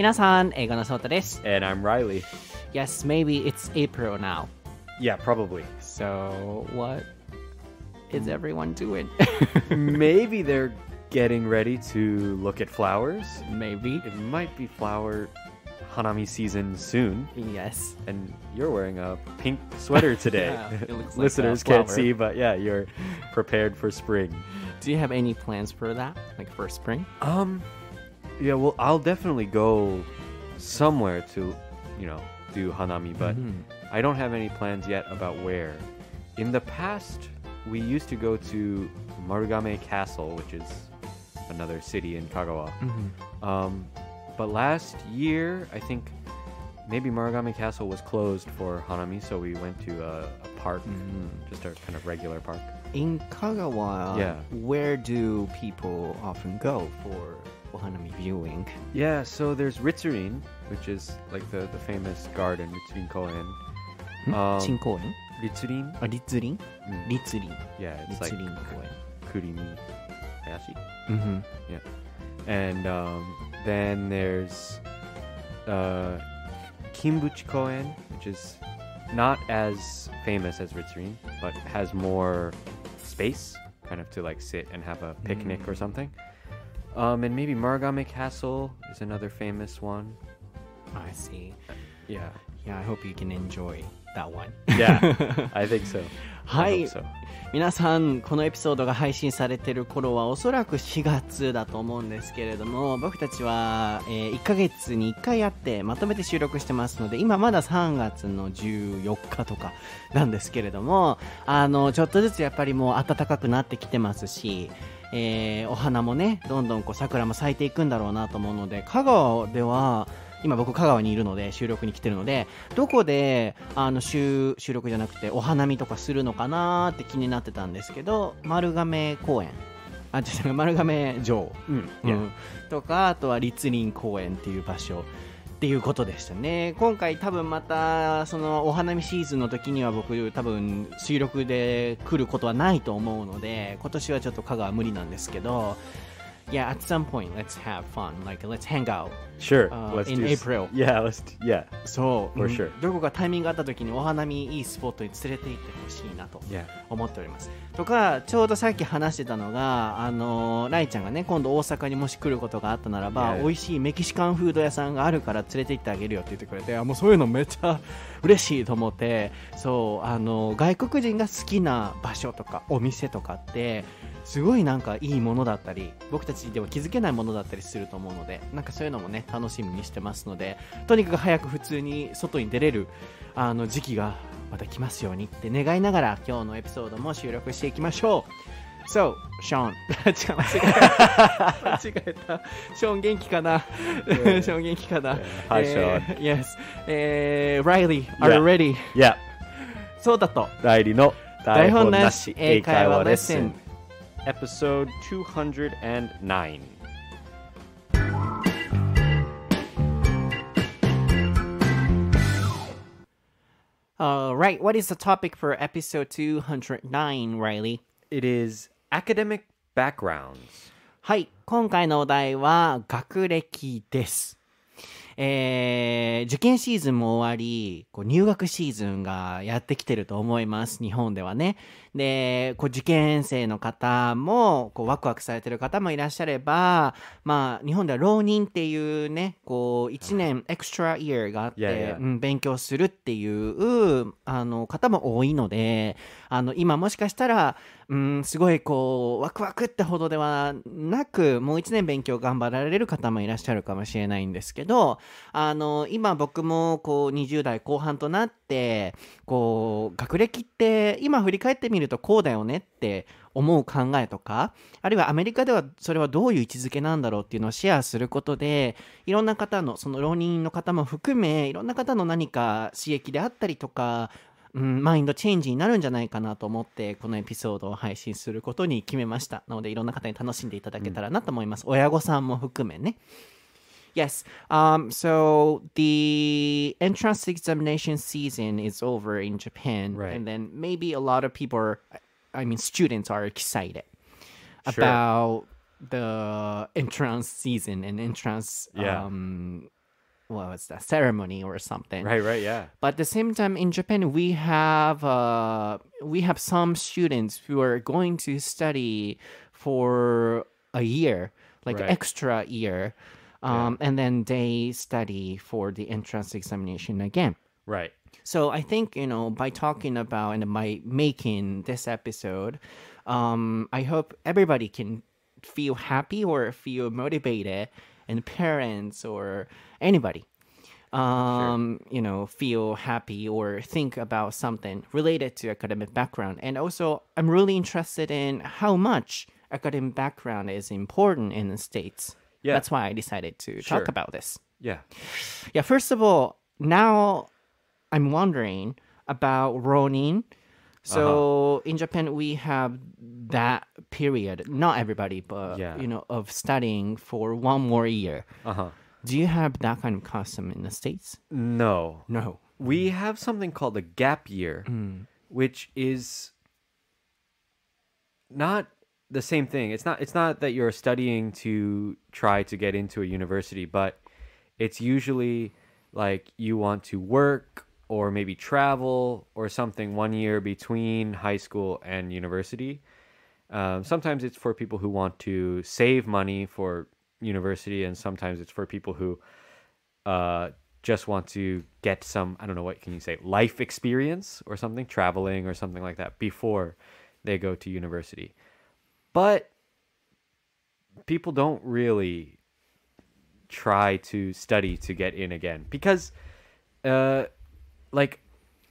皆さん、英語のそーたです。And I'm Reilly. Yes, maybe it's April now. Yeah, probably. So, what is everyone doing? Maybe they're getting ready to look at flowers. Maybe. It might be flower hanami season soon. Yes. And you're wearing a pink sweater today. Yeah, it looks like Listeners a flower. can't see, but yeah, you're prepared for spring. Do you have any plans for that? Like for spring? Yeah, well, I'll definitely go somewhere to, do hanami, but I don't have any plans yet about where. In the past, we used to go to Marugame Castle, which is another city in Kagawa. But last year, I think maybe Marugame Castle was closed for hanami, so we went to a park, just a kind of regular park. In Kagawa, Yeah. where do people often go for hanami viewing? Yeah, so there's Ritsurin, which is like the famous garden, Ritsurin Koen. 新公園 Ritsurin? あ、立林 立林 Yeah, 立 it's like 林公園 Kurimi Hayashi. Mm-hmm. Yeah. And then there's Kimbuchi Koen, which is not as famous as Ritsurin, but has more space, kind of to like sit and have a picnic or something. And maybe Marugame Castle is another famous one. I see. Yeah. Yeah, I hope you can enjoy that one. Yeah, I think so. は I い hope so. 皆さんこのエピソードが配信されている頃はおそらく4月だと思うんですけれども、僕たちは、1ヶ月に1回やってまとめて収録してますので、今まだ3月の14日とかなんですけれども、ちょっとずつやっぱりもう暖かくなってきてますし、お花もねどんどんこう桜も咲いていくんだろうなと思うので、香川では今僕香川にいるので収録に来てるので、どこで収録じゃなくてお花見とかするのかなーって気になってたんですけど、丸亀公園丸亀城、とか、あとは立林公園っていう場所っていうことでしたね。今回多分またそのお花見シーズンの時には僕多分収録で来ることはないと思うので、今年はちょっと香川無理なんですけど、Yeah, at some point, let's have fun. Like, let's hang out. Sure. In April. Yeah, yeah. そう。 For sure. どこかタイミングがあった時にお花見いいスポットに連れて行ってほしいなと Yeah. 思っております。とか、ちょうどさっき話してたのが、ライちゃんがね、今度大阪にもし来ることがあったならば、 Yeah. 美味しいメキシカンフード屋さんがあるから連れて行ってあげるよって言ってくれて、もうそういうのめっちゃ嬉しいと思って、そう、外国人が好きな場所とかお店とかって、すごいなんかいいものだったり僕たちでは気づけないものだったりすると思うので、なんかそういうのもね楽しみにしてますので、とにかく早く普通に外に出れる時期がまた来ますようにって願いながら今日のエピソードも収録していきましょう。So, Sean 間違えたショーン元気かな、ショーン元気かな、Hi, Sean. Yes. Reilly, are you ready? Yeah. そうだとReillyの台本なし英会話レッスンEpisode 209. Right, what is the topic for episode 209, Reilly? It is academic backgrounds. はい、今回のお題は学歴です。受験シーズンも終わり、入学シーズンがやってきてると思います、日本ではね。で、受験生の方もワクワクされてる方もいらっしゃれば、まあ日本では浪人っていうね、1年エクストライヤーがあって、勉強するっていう方も多いので、今もしかしたら、すごいワクワクってほどではなく、もう1年勉強頑張られる方もいらっしゃるかもしれないんですけど、今僕も20代後半となって学歴って今振り返ってみるとこうだよねって思う考えとか、あるいはアメリカではそれはどういう位置づけなんだろうっていうのをシェアすることで、いろんな方のその浪人の方も含めいろんな方の何か刺激であったりとか、マインドチェンジになるんじゃないかなと思ってこのエピソードを配信することに決めました。なのでいろんな方に楽しんでいただけたらなと思います。親御さんも含めね。Yes. So the entrance examination season is over in Japan, Right. and then maybe a lot of people students are excited Sure. about the entrance season and entrance what was that, ceremony or something. Right, yeah. But at the same time, in Japan, we have some students who are going to study for a year, like Right. extra year, and then they study for the entrance examination again. Right. So I think, by talking about and by making this episode, I hope everybody can feel happy or feel motivated, and parents or anybody, feel happy or think about something related to academic background. And also, I'm really interested in how much academic background is important in the States. Yeah. That's why I decided to talk about this. Yeah. Yeah, first of all, now I'm wondering about Ronin. So in Japan, we have that period, not everybody, but, of studying for one more year. Do you have that kind of custom in the States? No. No. We have something called a gap year, which is not the same thing. It's not that you're studying to try to get into a university, but it's usually like you want to work or maybe travel or something 1 year between high school and university. Sometimes it's for people who want to save money for university, and sometimes it's for people who just want to get some, I don't know, what can you say, life experience or something, traveling or something like that before they go to university. But people don't really try to study to get in again because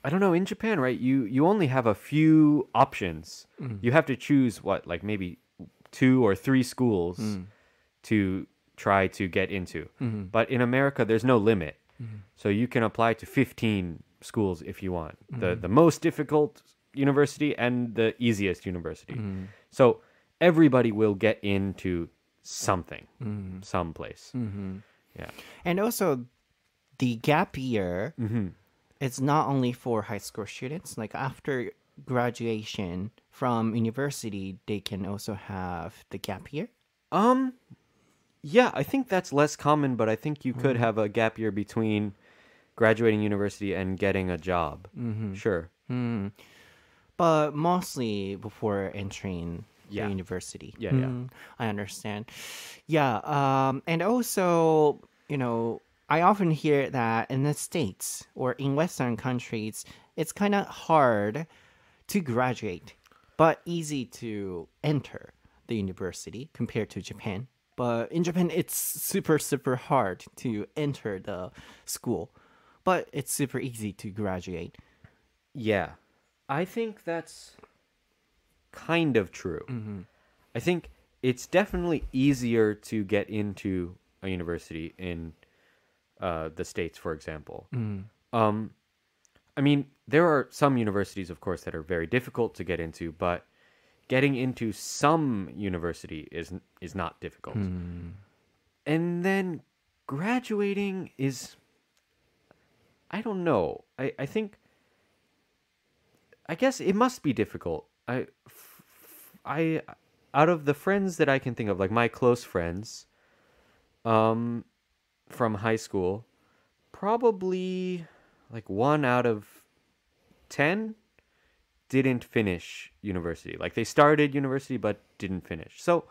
I don't know, in Japan, right, you only have a few options. You have to choose maybe 2 or 3 schools to try to get into. But in America, there's no limit. So you can apply to 15 schools if you want. The most difficult university and the easiest university. So everybody will get into something, someplace. Yeah. And also, the gap year, it's not only for high school students. Like after graduation from university, they can also have the gap year. Yeah, I think that's less common, but I think you could have a gap year between graduating university and getting a job. Sure. But mostly before entering the university. Yeah. I understand. Yeah. And also, I often hear that in the States or in Western countries, it's kind of hard to graduate, but easy to enter the university compared to Japan. But in Japan, it's super, super hard to enter the school, but it's super easy to graduate. Yeah, I think that's kind of true. I think it's definitely easier to get into a university in the States, for example. I mean, there are some universities, of course, that are very difficult to get into, but getting into some university is not difficult. And then graduating is, I don't know. I think, I guess it must be difficult. I out of the friends that I can think of, like my close friends, from high school, probably like 1 out of 10 didn't finish university. Like they started university but didn't finish. So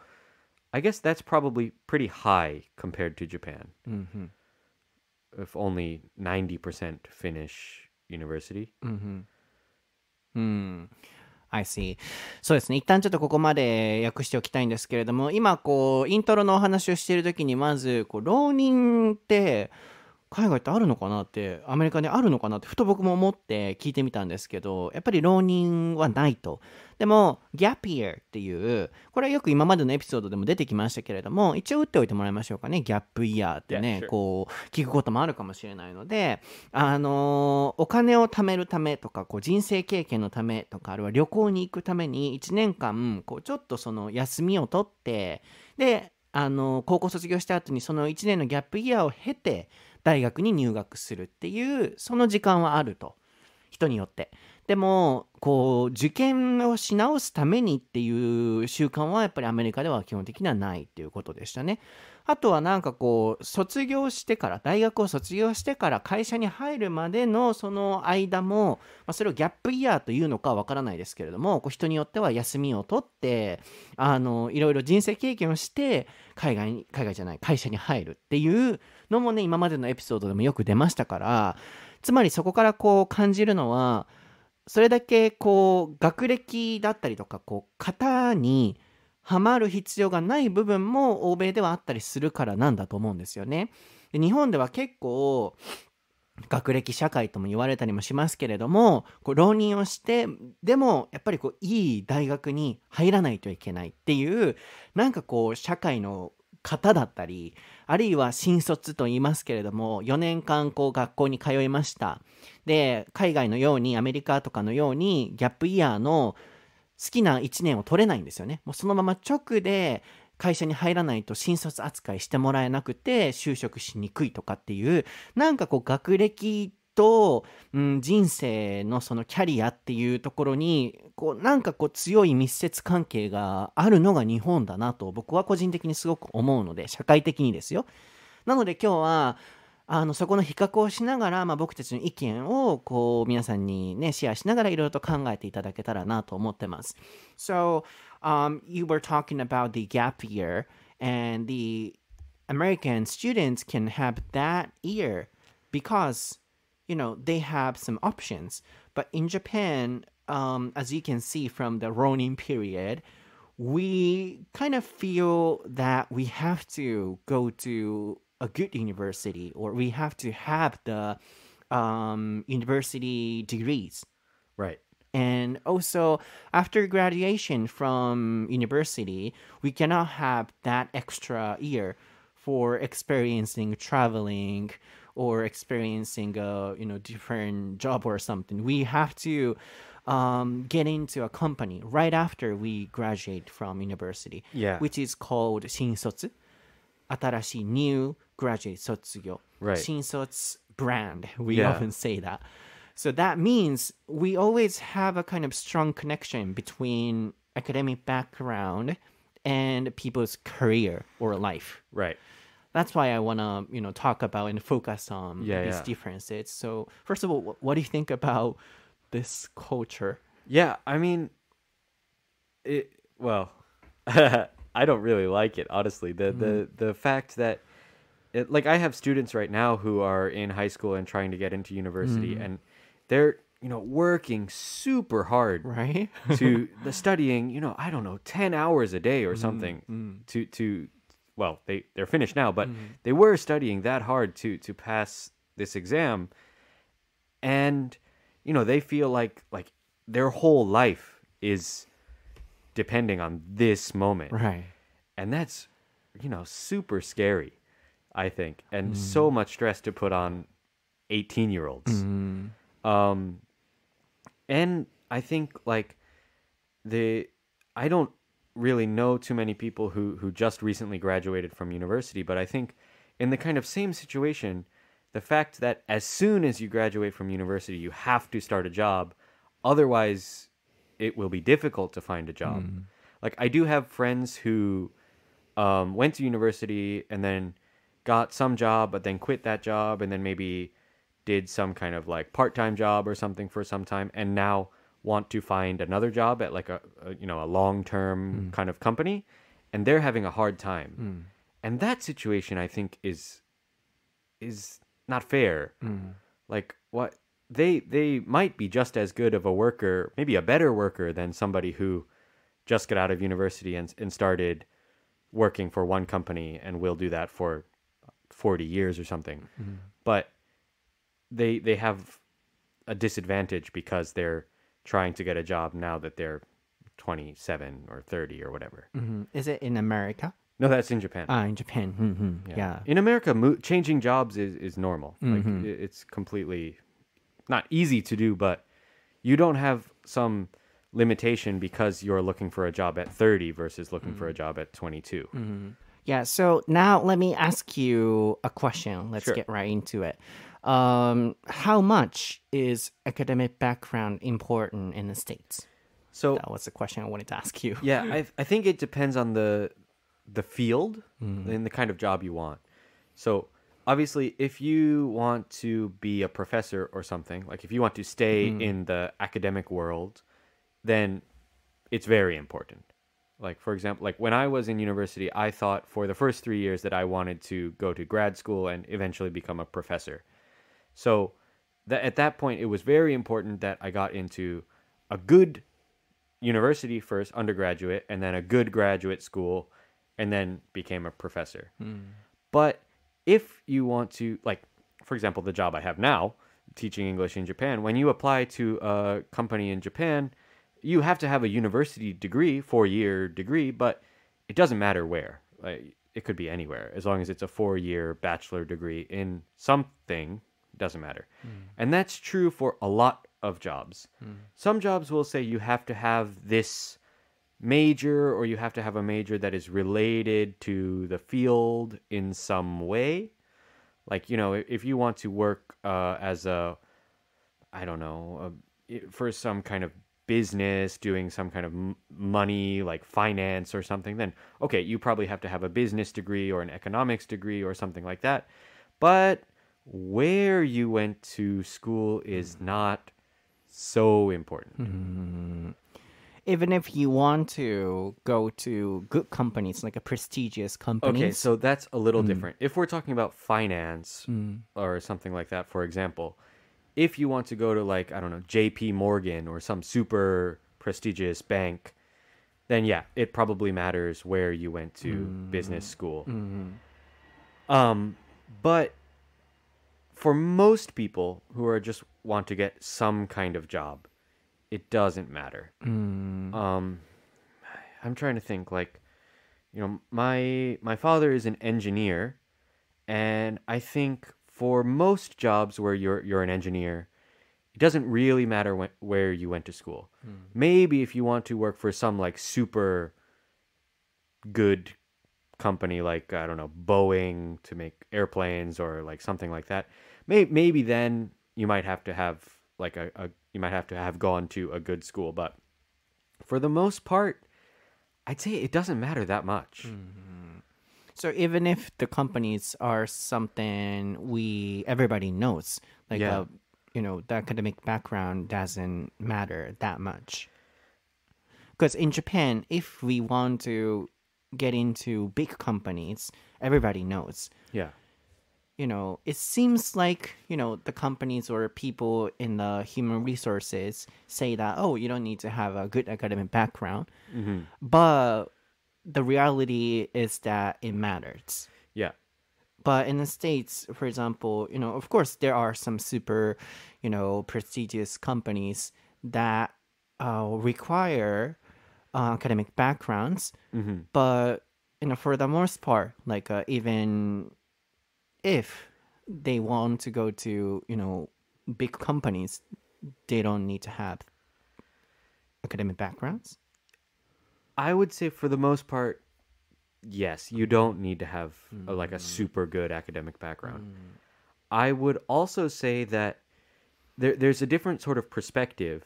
I guess that's probably pretty high compared to Japan. If only 90% finish university. I see. そうですね。一旦ちょっとここまで訳しておきたいんですけれども、今イントロのお話をしているときにまず浪人って海外ってあるのかなって、アメリカにあるのかなってふと僕も思って聞いてみたんですけど、やっぱり浪人はないと。でもギャップイヤーっていう、これはよく今までのエピソードでも出てきましたけれども、一応打っておいてもらいましょうかね。ギャップイヤーってね、聞くこともあるかもしれないので、お金を貯めるためとか、人生経験のためとか、あるいは旅行に行くために1年間ちょっとその休みを取って、で高校卒業した後にその1年のギャップイヤーを経て大学に入学するっていうその時間はあると、人によって。でもこう受験をし直すためにっていう習慣はやっぱりアメリカでは基本的にはないっていうことでしたね。あとはなんかこう卒業してから大学を卒業してから会社に入るまでのその間も、それをギャップイヤーというのかわからないですけれども、こう人によっては休みを取っていろいろ人生経験をして海外じゃない会社に入るっていうのもね、今までのエピソードでもよく出ましたから、つまりそこからこう感じるのは、それだけこう学歴だったりとかこう型にはまる必要がない部分も欧米ではあったりするからなんだと思うんですよね。で日本では結構学歴社会とも言われたりもしますけれども、こう浪人をしてでもやっぱりこういい大学に入らないといけないっていうなんかこう社会の型だったり、あるいは新卒と言いますけれども、4年間こう学校に通いました。で海外のようにアメリカとかのようにギャップイヤーの好きな1年を取れないんですよね。もうそのまま直で会社に入らないと新卒扱いしてもらえなくて就職しにくいとかっていう、なんかこう学歴と、人生のそのキャリアっていうところにこうなんかこう強い密接関係があるのが日本だなと僕は個人的にすごく思うので、社会的にですよ。なので今日はそこの比較をしながら、僕たちの意見をこう皆さんにねシェアしながらいろいろと考えていただけたらなと思ってます。So, you were talking about the gap year, and the American students can have that year because, they have some options. But in Japan, as you can see from the Ronin period, we kind of feel that we have to go to a good university, or we have to have the university degrees. Right. And also, after graduation from university, we cannot have that extra year for experiencing traveling or experiencing a different job or something. We have to get into a company right after we graduate from university, which is called 新卒。新しい new graduate 卒業。Right. 新卒 brand. We often say that. So that means we always have a kind of strong connection between academic background and people's career or life. Right. That's why I want to, talk about and focus on these differences. So first of all, what do you think about this culture? Yeah, I mean, I don't really like it, honestly. The fact that, I have students right now who are in high school and trying to get into university, and they're, working super hard, right? to the studying, I don't know, 10 hours a day or something well, they're finished now, but they were studying that hard to pass this exam. And, they feel like their whole life is depending on this moment. Right. And that's, super scary, I think. And so much stress to put on 18-year-olds. And I think, I don't really know too many people who just recently graduated from university, but I think in the kind of same situation, the fact that as soon as you graduate from university, you have to start a job, otherwise it will be difficult to find a job. I do have friends who went to university and then got some job, but then quit that job, and then maybe did some kind of part-time job or something for some time, and now want to find another job at a long-term kind of company, and they're having a hard time. And that situation, I think, is not fair. What they might be just as good of a worker, maybe a better worker than somebody who just got out of university and started working for one company and will do that for 40 years or something. But they have a disadvantage because they're trying to get a job now that they're 27 or 30 or whatever. Is it in America? No, that's in Japan. In Japan. Yeah. In America, changing jobs is normal. It's completely not easy to do, but you don't have some limitation because you're looking for a job at 30 versus looking for a job at 22. Yeah, so now let me ask you a question. Let's Sure. get right into it. how much is academic background important in the States? So That was the question I wanted to ask you. yeah, I think it depends on the field and the kind of job you want. So obviously, if you want to be a professor or something, like if you want to stay in the academic world, then it's very important. Like, for example, like when I was in university, I thought for the first 3 years that I wanted to go to grad school and eventually become a professor. So at that point, it was very important that I got into a good university first, undergraduate, and then a good graduate school, and then became a professor. But if you want to, like, for example, the job I have now, teaching English in Japan, when you apply to a company in Japan, you have to have a university degree, 4-year degree, but it doesn't matter where. Like, it could be anywhere. As long as it's a 4-year bachelor degree in something, it doesn't matter. And that's true for a lot of jobs. Some jobs will say you have to have this major, or you have to have a major that is related to the field in some way. Like, you know, if you want to work as a, I don't know, for some kind of business, doing some kind of money, like finance or something, then, okay, you probably have to have a business degree or an economics degree or something like that. But where you went to school is not so important. Even if you want to go to good companies, like a prestigious companies. Okay, so that's a little different. If we're talking about finance or something like that, for example, if you want to go to, like, I don't know, JP Morgan or some super prestigious bank, then yeah, it probably matters where you went to business school. But for most people who are just want to get some kind of job, it doesn't matter. I'm trying to think, like, you know, my father is an engineer, and I think for most jobs where you're an engineer, it doesn't really matter where you went to school. Maybe if you want to work for some, like, super good company, like, I don't know, Boeing, to make airplanes or like something like that, maybe then you might have to have like you might have to have gone to a good school. But for the most part, I'd say it doesn't matter that much. So even if the companies are something everybody knows, like Yeah. You know, the academic background doesn't matter that much. Because in Japan, if we want to get into big companies, everybody knows. Yeah. You know, it seems like, you know, the companies or people in the human resources say that, oh, you don't need to have a good academic background. But the reality is that it matters. Yeah. But in the States, for example, you know, of course, there are some super, you know, prestigious companies that require academic backgrounds. But, you know, for the most part, like even if they want to go to, you know, big companies, they don't need to have academic backgrounds. I would say for the most part, yes, you don't need to have like a super good academic background. I would also say that there's a different sort of perspective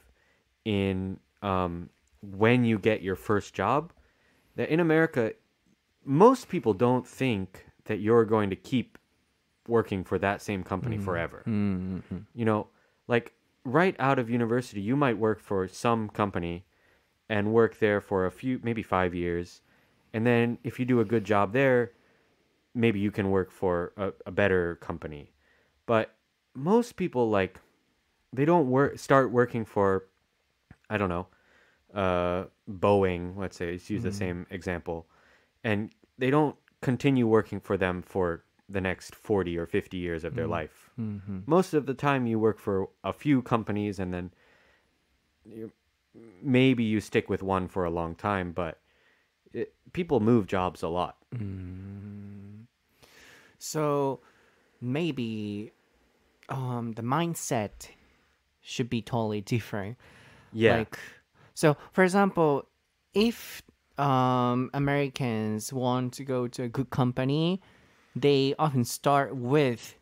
in when you get your first job. That in America, most people don't think that you're going to keep working for that same company forever. You know, like right out of university, you might work for some company and work there for a few, maybe 5 years. And then if you do a good job there, maybe you can work for a better company. But most people, like, they don't start working for, I don't know, Boeing, let's say, let's use the same example. And they don't continue working for them for the next 40 or 50 years of their life. Most of the time you work for a few companies, and then maybe you stick with one for a long time, but people move jobs a lot. So maybe the mindset should be totally different. Yeah. Like, so for example, if Americans want to go to a good company, they often start with, you know, a basic academic background. Like, for example, if Americans want to go to a good company, they often start with, you know, a basic academic background. Like, for example, if Americans want to go to a good company, they often start with, you know, a basic academic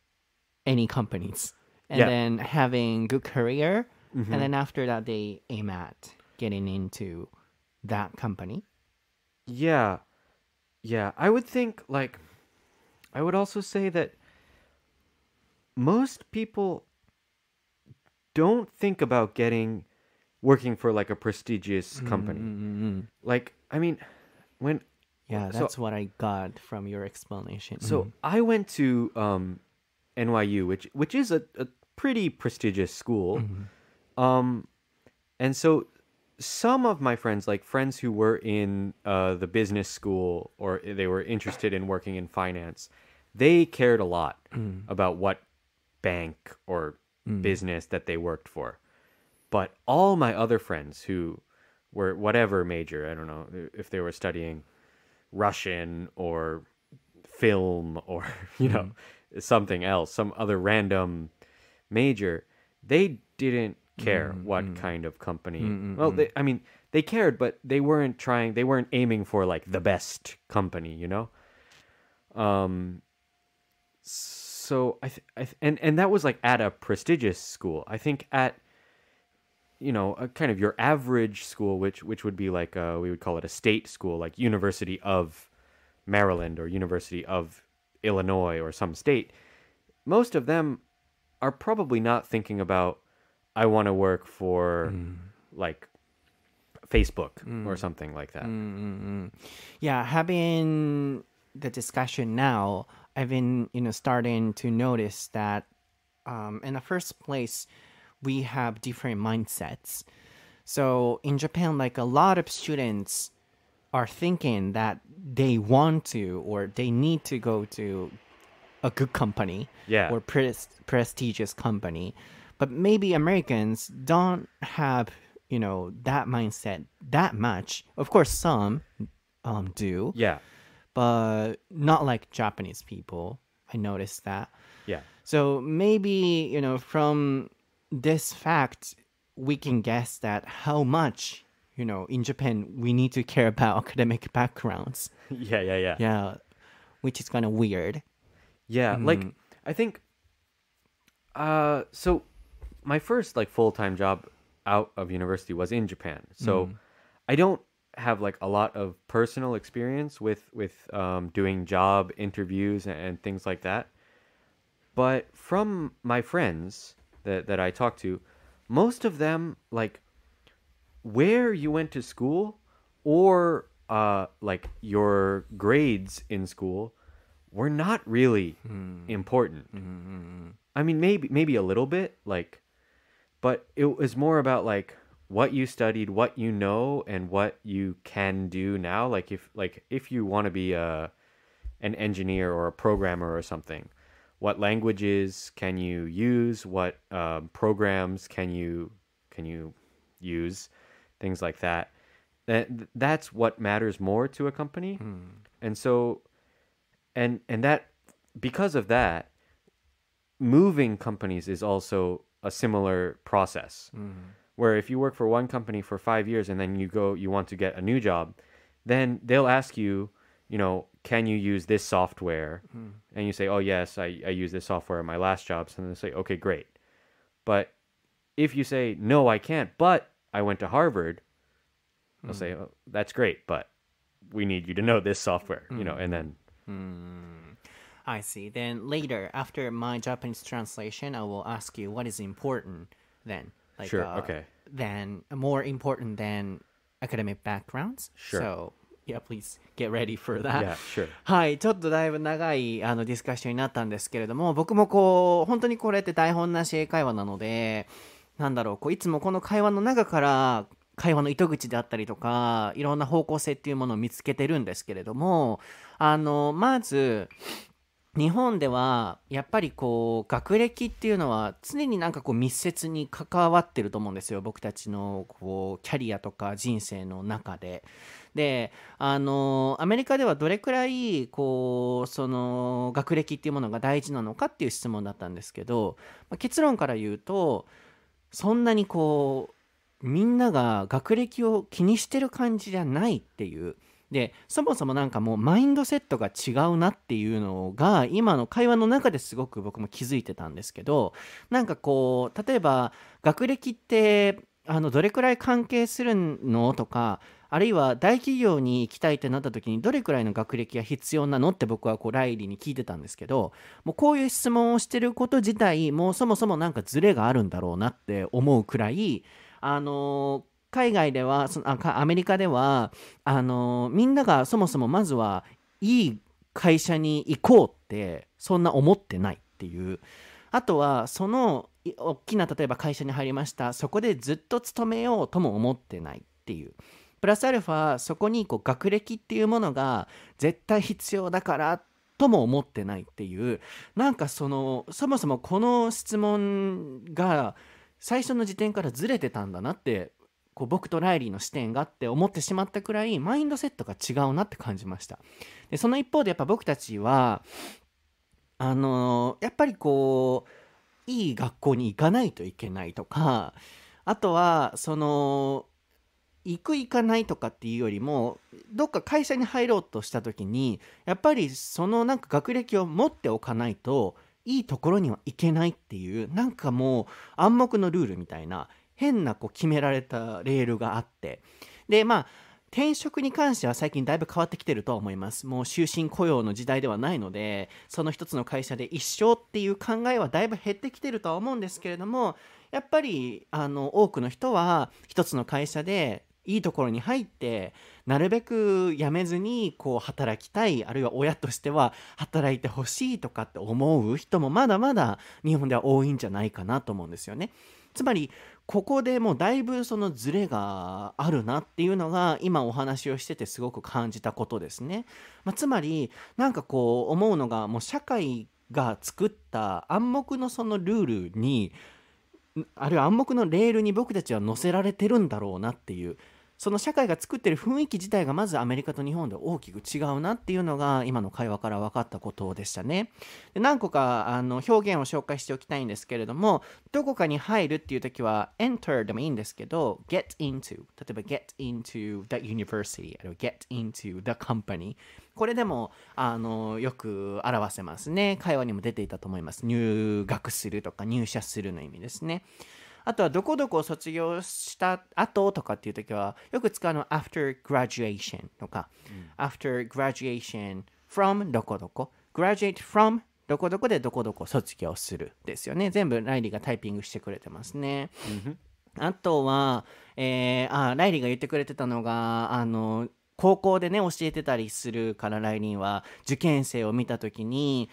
background. any companies and Yeah. then having good career Mhm. and then after that they aim at getting into that company. Yeah. Yeah. I would think, like, I would also say that most people don't think about working for like a prestigious company. Like, I mean, when Yeah, So- that's what I got from your explanation. so I went to NYU, which is a pretty prestigious school. And so some of my friends, like friends who were in the business school or they were interested in working in finance, they cared a lot about what bank or business that they worked for. But all my other friends who were whatever major, I don't know if they were studying Russian or film or, something else, some other random major, they didn't care what kind of company. Well, they cared, but they weren't aiming for like the best company, So and that was like at a prestigious school. I think at a kind of your average school, which would be like we would call it a state school, like University of Maryland or University of Illinois or some state. Most of them are probably not thinking about, I want to work for like Facebook or something like that. Yeah, having the discussion now, I've been, starting to notice that in the first place, we have different mindsets. So in Japan, like a lot of students are thinking that they want to or they need to go to a good company Yeah. or prestigious company. But maybe Americans don't have, that mindset that much. Of course, some do. Yeah. But not like Japanese people. I noticed that. Yeah. So maybe, from this fact, we can guess that how much, in Japan, we need to care about academic backgrounds. Yeah. Yeah, which is kind of weird. Yeah, like I think so my first like full-time job out of university was in Japan. So I don't have like a lot of personal experience with doing job interviews and things like that. But from my friends that I talked to, most of them, like where you went to school or like your grades in school were not really important. I mean, maybe a little bit, like, but it was more about like what you studied, what you know, and what you can do now. Like if you want to be an engineer or a programmer or something, what languages can you use? What programs can you use? Things like that. That's what matters more to a company. And so, and that because of that, moving companies is also a similar process. Where if you work for one company for 5 years and then you want to get a new job, then they'll ask you, can you use this software? And you say, oh yes, I use this software at my last job. So they say, okay, great. But if you say, no, I can't, but I went to Harvard, they'll say, oh, that's great, but we need you to know this software, and then. I see. Then later, after my Japanese translation, I will ask you what is important then. Like, Sure, okay. Then more important than academic backgrounds. Sure. So, yeah, please get ready for that. Yeah, sure. はい、ちょっとだいぶ長いディスカッションになったんですけれども、僕も本当にこれって台本なし英会話なので、いつもこの会話の中から会話の糸口であったりとか、いろんな方向性っていうものを見つけてるんですけれども、まず、日本ではやっぱり学歴っていうのは常に密接に関わってると思うんですよ、僕たちのキャリアとか人生の中で。で、アメリカではどれくらいその学歴っていうものが大事なのかっていう質問だったんですけど、結論から言うとそんなにみんなが学歴を気にしてる感じじゃないっていう。でそもそもなんかもうマインドセットが違うなっていうのが今の会話の中ですごく僕も気づいてたんですけど、なんかこう例えば学歴ってどれくらい関係するのとか、あるいは大企業に行きたいってなった時にどれくらいの学歴が必要なのって僕はこうライリーに聞いてたんですけど、もうこういう質問をしてること自体もうそもそもなんかズレがあるんだろうなって思うくらい、海外ではアメリカではみんながそもそもまずはいい会社に行こうってそんな思ってないっていう。あとはその大きな例えば会社に入りました、そこでずっと勤めようとも思ってないっていう。プラスアルファそこにこう学歴っていうものが絶対必要だからとも思ってないっていう、なんかそもそもこの質問が最初の時点からずれてたんだなって、こう僕とライリーの視点があって思ってしまったくらいマインドセットが違うなって感じました。でその一方でやっぱ僕たちはやっぱりこういい学校に行かないといけないとか、あとは行く行かないとかっていうよりもどっか会社に入ろうとした時にやっぱりなんか学歴を持っておかないといいところには行けないっていう、なんかもう暗黙のルールみたいな変なこう決められたレールがあって、で転職に関しては最近だいぶ変わってきてるとは思います。もう終身雇用の時代ではないので、その一つの会社で一生っていう考えはだいぶ減ってきてるとは思うんですけれども、やっぱり多くの人は一つの会社でいいところに入ってなるべく辞めずにこう働きたい、あるいは親としては働いてほしいとかって思う人もまだまだ日本では多いんじゃないかなと思うんですよね。つまりここでもうだいぶそのズレがあるなっていうのが今お話をしててすごく感じたことですね。つまりなんかこう思うのが、もう社会が作った暗黙のそのルールに、あるいは暗黙のレールに僕たちは乗せられてるんだろうなっていう、その社会が作ってる雰囲気自体がまずアメリカと日本で大きく違うなっていうのが今の会話から分かったことでしたね。で何個か表現を紹介しておきたいんですけれども、どこかに入るっていう時は enter でもいいんですけど get into、 例えば get into the university、 あるいは get into the company、 これでもよく表せますね。会話にも出ていたと思います。入学するとか入社するの意味ですね。あとはどこどこを卒業した後とかっていう時はよく使うのは after graduation とか、after graduation from どこどこ、 graduate from どこどこでどこどこ卒業するですよね。全部ライリーがタイピングしてくれてますね。あとは、ライリーが言ってくれてたのが高校でね教えてたりするから、ライリーは受験生を見た時に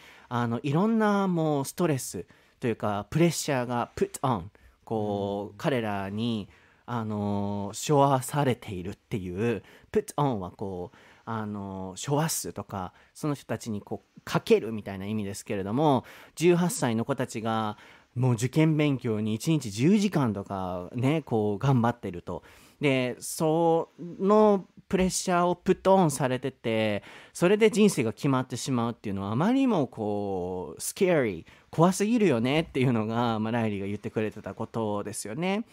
いろんなもうストレスというかプレッシャーが put on、こう彼らに背負わされているっていう、put on はこう背負わすとかその人たちにこうかけるみたいな意味ですけれども、18歳の子たちがもう受験勉強に1日10時間とかねこう頑張ってると。でそのプレッシャーをプットオンされてて、それで人生が決まってしまうっていうのはあまりにもこうスケアリー、怖すぎるよねっていうのが、ライリーが言ってくれてたことですよね。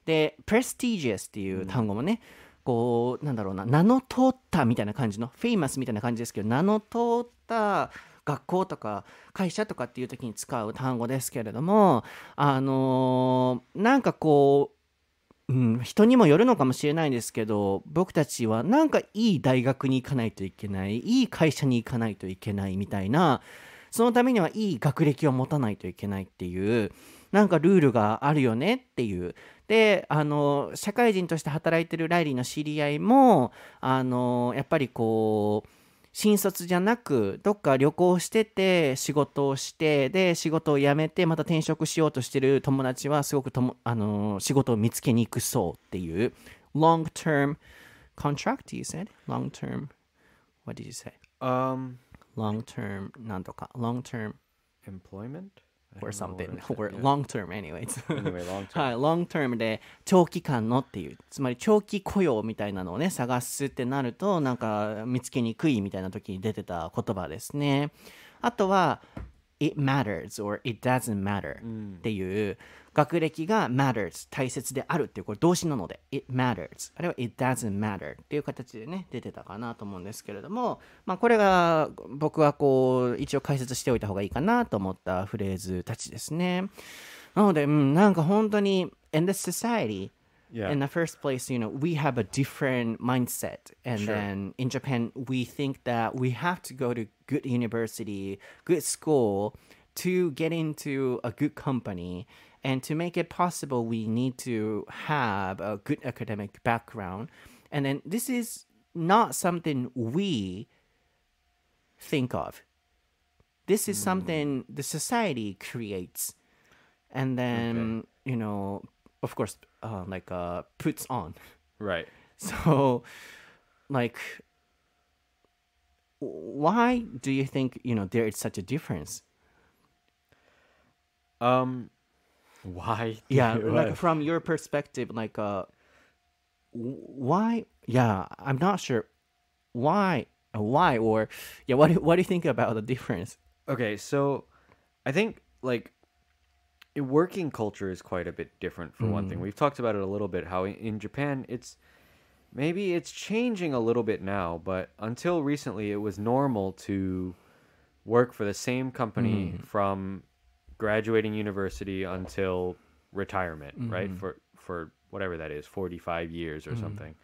で prestigious っていう単語もね、こうなんだろうな、名の通ったみたいな感じの famous みたいな感じですけど、名の通った学校とか会社とかっていう時に使う単語ですけれども、なんかこう人にもよるのかもしれないですけど、僕たちはなんかいい大学に行かないといけない、いい会社に行かないといけないみたいな、そのためにはいい学歴を持たないといけないっていうなんかルールがあるよねっていう。で社会人として働いてるライリーの知り合いもやっぱりこう新卒じゃなくどっか旅行してて仕事をして、で仕事を辞めてまた転職しようとしてる友達はすごく仕事を見つけに行くそうっていう long term contract you said? long term what did you say? long term なんとか long term employment? or something or long term anyways Anyway, long term. はい、long term で長期間のっていう、つまり長期雇用みたいなのをね探すってなるとなんか見つけにくいみたいな時に出てた言葉ですね。あとは it matters or it doesn't matter っていう、学歴が matters 大切であるっていうこれ動詞なので it matters あれは it doesn't matter っていう形でね出てたかなと思うんですけれども、まあこれが僕はこう一応解説しておいた方がいいかなと思ったフレーズたちですね。なので、なんか本当に in this society Yeah. in the first place, we have a different mindset. And Sure. then in Japan, we think that we have to go to good university, good school to get into a good company. And to make it possible, we need to have a good academic background. And then this is not something we think of. This is something the society creates. And then, of course, puts on. Right. So, why do you think, there is such a difference? Why? Yeah, from your perspective, why? Yeah, I'm not sure why, or yeah, what do you think about the difference? Okay, so I think working culture is quite a bit different for one thing. We've talked about it a little bit, how in Japan it's changing a little bit now, but until recently it was normal to work for the same company from graduating university until retirement, right? For whatever that is, 45 years or something.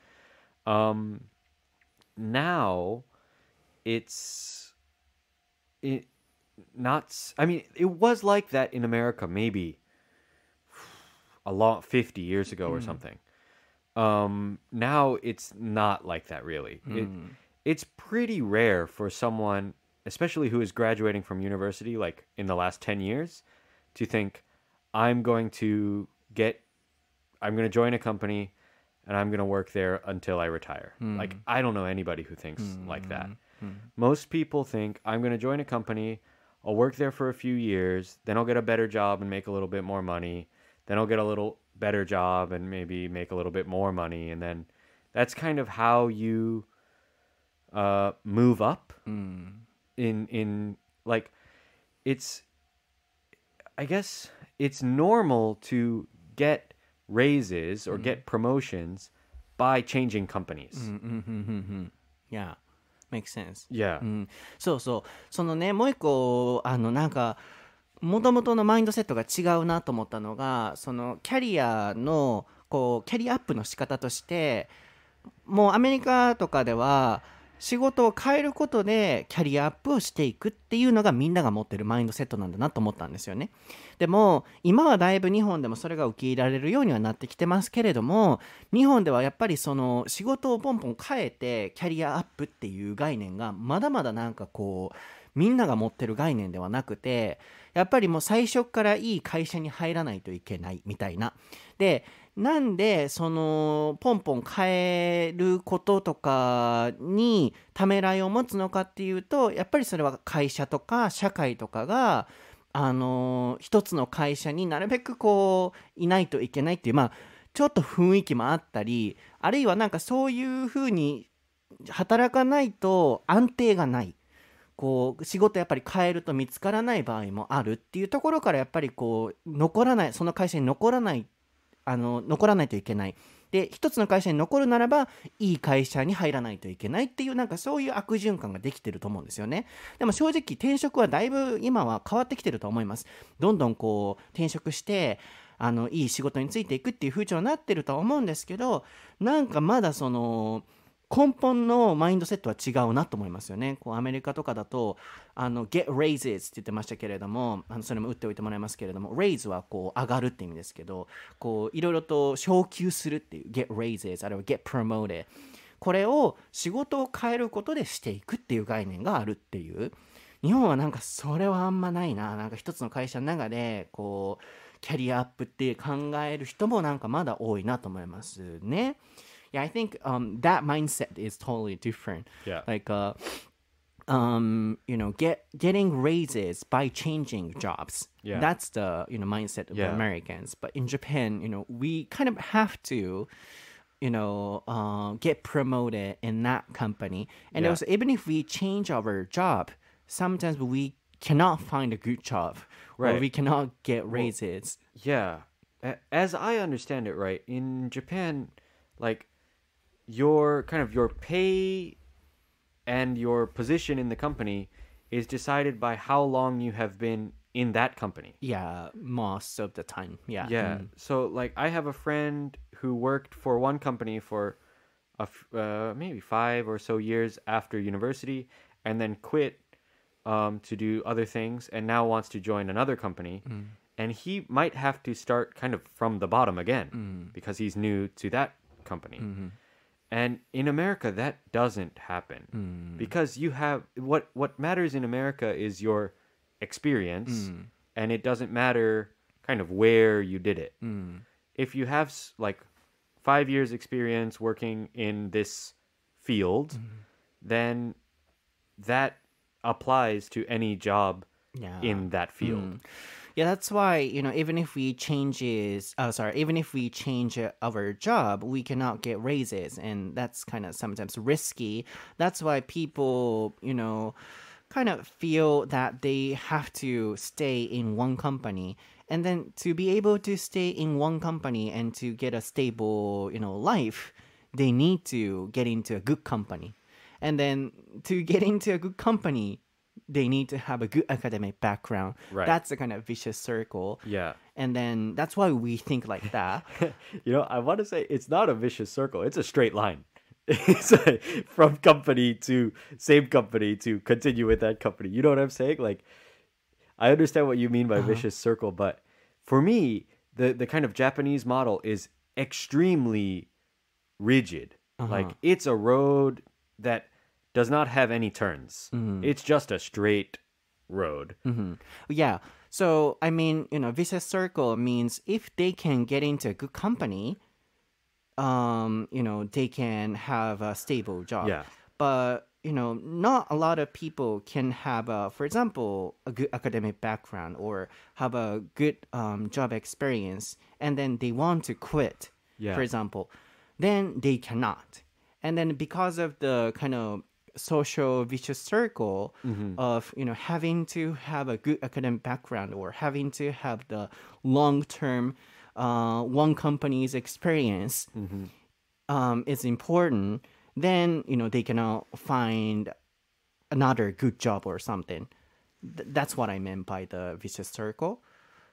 Now it was like that in America maybe 50 years ago or something. Now it's not like that really. It's pretty rare for someone, especially who is graduating from university like in the last 10 years, to think I'm going to join a company and I'm going to work there until I retire. Like I don't know anybody who thinks like that. Most people think I'm going to join a company, I'll work there for a few years, then I'll get a better job and make a little bit more money. Then I'll get a little better job and maybe make a little bit more money. And then that's kind of how you move up in like, I guess it's normal to get raises or get promotions by changing companies. Yeah, makes sense. Yeah. そうそう。そのね、もう一個、なんか、もともとのマインドセットが違うなと思ったのが、そのキャリアの、キャリアアップの仕方として、もうアメリカとかでは、仕事を変えることでキャリアアップをしていくっていうのがみんなが持ってるマインドセットなんだなと思ったんですよね。でも今はだいぶ日本でもそれが受け入れられるようにはなってきてますけれども、日本ではやっぱりその仕事をポンポン変えてキャリアアップっていう概念がまだまだなんかみんなが持ってる概念ではなくて、やっぱりもう最初からいい会社に入らないといけないみたいな。で、なんでそのポンポン変えることとかにためらいを持つのかっていうと、やっぱりそれは会社とか社会とかが一つの会社になるべくいないといけないっていう、ちょっと雰囲気もあったり、あるいはなんかそういうふうに働かないと安定がない。仕事やっぱり変えると見つからない場合もあるっていうところから、やっぱり残らない、その会社に残らないといけない。で、一つの会社に残るならばいい会社に入らないといけないっていう、なんかそういう悪循環ができてると思うんですよね。でも正直転職はだいぶ今は変わってきてると思います。どんどん転職していい仕事についていくっていう風潮になってるとは思うんですけど、なんかまだその根本のマインドセットは違うなと思いますよね。アメリカとかだとget raises って言ってましたけれども、それも打っておいてもらいますけれども、raise は上がるって意味ですけど、いろいろと昇給するっていう get raises、あるいは get promoted、 これを仕事を変えることでしていくっていう概念があるっていう。日本はなんかそれはあんまないな。なんか一つの会社の中でキャリアアップって考える人もなんかまだ多いなと思いますね。Yeah, I think that mindset is totally different. Yeah. Like, getting raises by changing jobs. Yeah. That's the mindset of Americans. But in Japan, we kind of have to, get promoted in that company. And also, even if we change our job, sometimes we cannot find a good job, or Right. we cannot get raises. Yeah. As I understand it, right, in Japan, like your pay and your position in the company is decided by how long you have been in that company. Yeah, most of the time. Yeah. Yeah. So like I have a friend who worked for one company for maybe 5 or so years after university and then quit to do other things and now wants to join another company. And he might have to start kind of from the bottom again because he's new to that company. And in America, that doesn't happen because you have what matters in America is your experience, and it doesn't matter kind of where you did it. If you have like 5 years experience working in this field, then that applies to any job in that field. Yeah, that's why, even if we change our job, we cannot get raises, and that's kind of sometimes risky. That's why people, kind of feel that they have to stay in one company. And then to be able to stay in one company and to get a stable, life, they need to get into a good company. And then to get into a good company, they need to have a good academic background. Right. That's a kind of vicious circle. Yeah. And then that's why we think like that. I want to say it's not a vicious circle. It's a straight line. It's like from company to same company to continue with that company. You know what I'm saying? Like, I understand what you mean by vicious circle, but for me, the kind of Japanese model is extremely rigid. Like, it's a road that does not have any turns. It's just a straight road. Yeah. So, I mean, vicious circle means if they can get into a good company, they can have a stable job. Yeah. But, not a lot of people can have, for example, a good academic background or have a good job experience, and then they want to quit, Yeah. for example. Then they cannot. And then because of the kind of social vicious circle of having to have a good academic background or having to have the long-term one company's experience is important, then they cannot find another good job or something. That's what I meant by the vicious circle.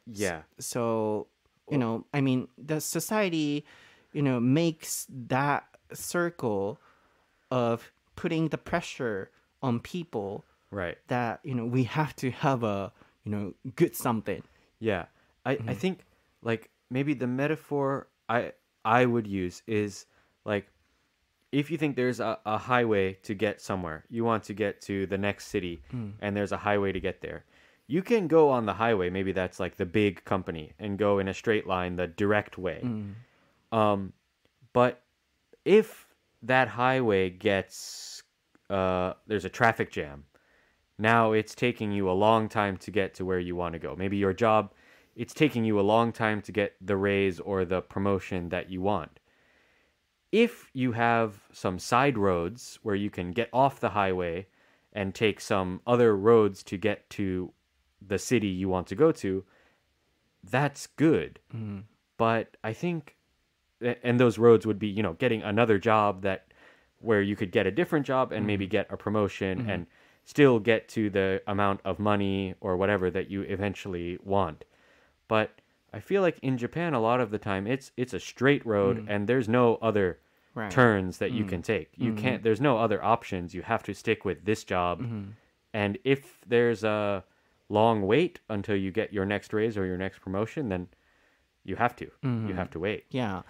Yeah. So I mean, the society makes that circle of putting the pressure on people, Right. that we have to have a good something. Yeah. I think like maybe the metaphor I would use is like if you think there's a highway to get somewhere, you want to get to the next city and there's a highway to get there. You can go on the highway, maybe that's like the big company, and go in a straight line the direct way. But if that highway gets there's a traffic jam, now it's taking you a long time to get to where you want to go. Maybe your job, it's taking you a long time to get the raise or the promotion that you want. If you have some side roads where you can get off the highway and take some other roads to get to the city you want to go to, that's good. But I think, and those roads would be, getting another job where you could get a different job and maybe get a promotion and still get to the amount of money or whatever that you eventually want. But I feel like in Japan, a lot of the time, it's a straight road and there's no other turns that you can take. You can't, there's no other options. You have to stick with this job. And if there's a long wait until you get your next raise or your next promotion, then you have to. You have to wait. Yeah.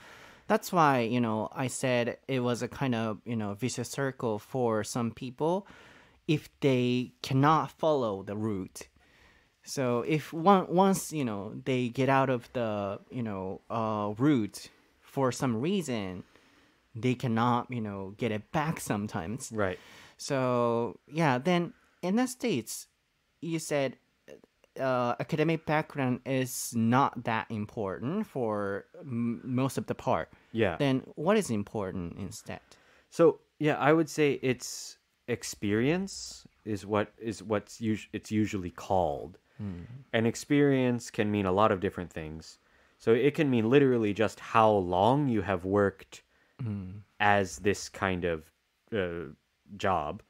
That's why, I said it was a kind of, vicious circle for some people if they cannot follow the route. So if once, they get out of the, route for some reason, they cannot, get it back sometimes. Right. So, yeah, then in the States, you said academic background is not that important for most of the part. Yeah. Then what is important instead? So, yeah, I would say it's experience is what's it's usually called. And experience can mean a lot of different things. So it can mean literally just how long you have worked as this kind of job,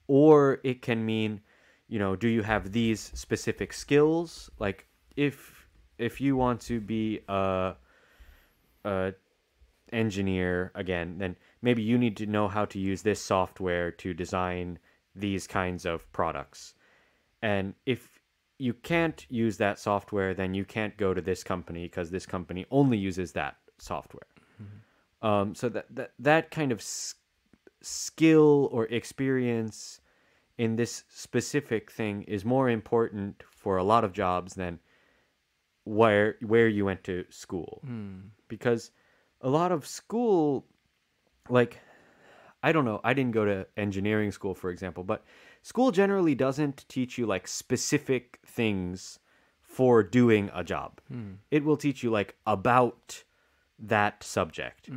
or it can mean, do you have these specific skills? Like if you want to be a engineer again, then maybe you need to know how to use this software to design these kinds of products. And if you can't use that software, then you can't go to this company because this company only uses that software. So that kind of skill or experience in this specific thing is more important for a lot of jobs than where you went to school. Because a lot of school, like, I don't know, I didn't go to engineering school, for example, but school generally doesn't teach you like specific things for doing a job. It will teach you like about that subject,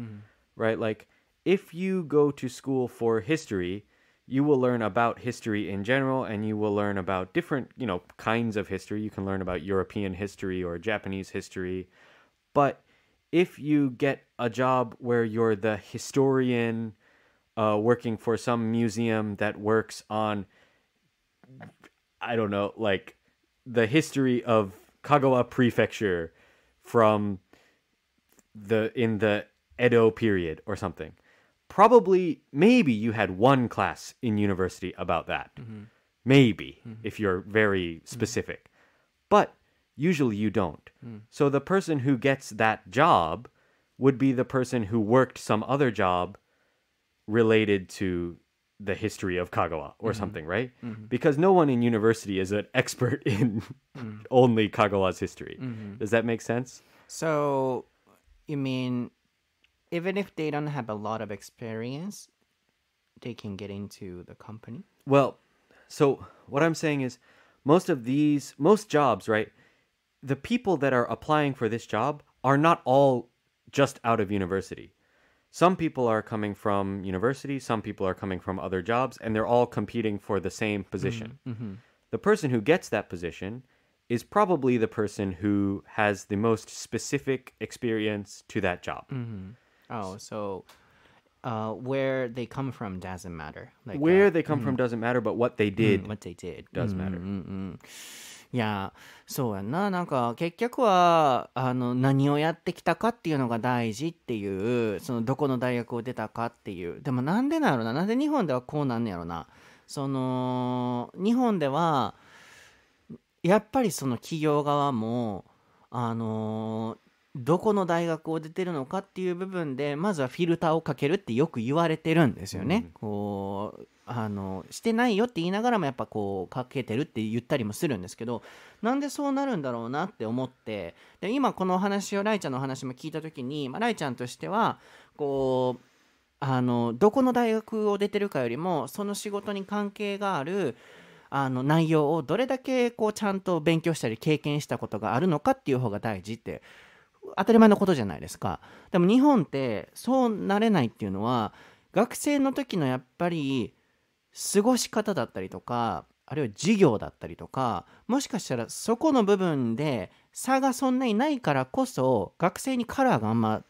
right? Like if you go to school for history, you will learn about history in general, and you will learn about different, kinds of history. You can learn about European history or Japanese history. But if you get a job where you're the historian working for some museum that works on, I don't know, like the history of Kagawa Prefecture from in the Edo period or something, maybe you had one class in university about that. Maybe, if you're very specific. But usually you don't. So the person who gets that job would be the person who worked some other job related to the history of Kagawa or something, right? Because no one in university is an expert in only Kagawa's history. Does that make sense? So, you mean, even if they don't have a lot of experience, they can get into the company? Well, so what I'm saying is most jobs, right? The people that are applying for this job are not all just out of university. Some people are coming from university, some people are coming from other jobs, and they're all competing for the same position. The person who gets that position is probably the person who has the most specific experience to that job. Oh, so where they come from doesn't matter. Like, where they come from doesn't matter, but what they did does matter. いや、そうやんな。なんか結局は何をやってきたかっていうのが大事っていう、そのどこの大学を出たかっていう。でもなんでなのな、なんで日本ではこうなんねやろな。日本ではやっぱりその企業側もどこの大学を出てるのかっていう部分でまずはフィルターをかけるってよく言われてるんですよね。してないよって言いながらもやっぱかけてるって言ったりもするんですけど、なんでそうなるんだろうなって思って、で今このお話をライちゃんの話も聞いた時に、ライちゃんとしてはどこの大学を出てるかよりもその仕事に関係がある内容をどれだけちゃんと勉強したり経験したことがあるのかっていう方が大事って当たり前のことじゃないですか。でも日本ってそうなれないっていうのは、学生の時のやっぱり過ごし方だったりとか、あるいは授業だったりとか、もしかしたらそこの部分で差がそんなにないからこそ学生にカラーがあんま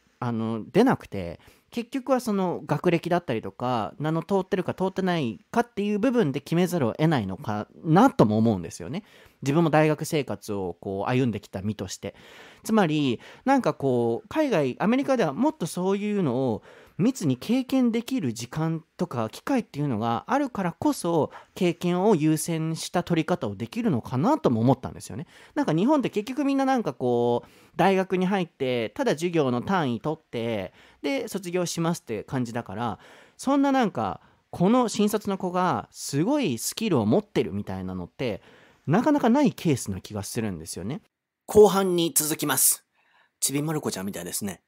出なくて、結局はその学歴だったりとか名の通ってるか通ってないかっていう部分で決めざるを得ないのかなとも思うんですよね。自分も大学生活を歩んできた身として。つまりなんか海外アメリカではもっとそういうのを密に経験できる時間とか機会っていうのがあるからこそ経験を優先した取り方をできるのかなとも思ったんですよね。なんか日本って結局みんななんか大学に入ってただ授業の単位取ってで卒業しますって感じだから、そんななんかこの新卒の子がすごいスキルを持ってるみたいなのってなかなかないケースな気がするんですよね。後半に続きます。ちびまる子ちゃんみたいですね。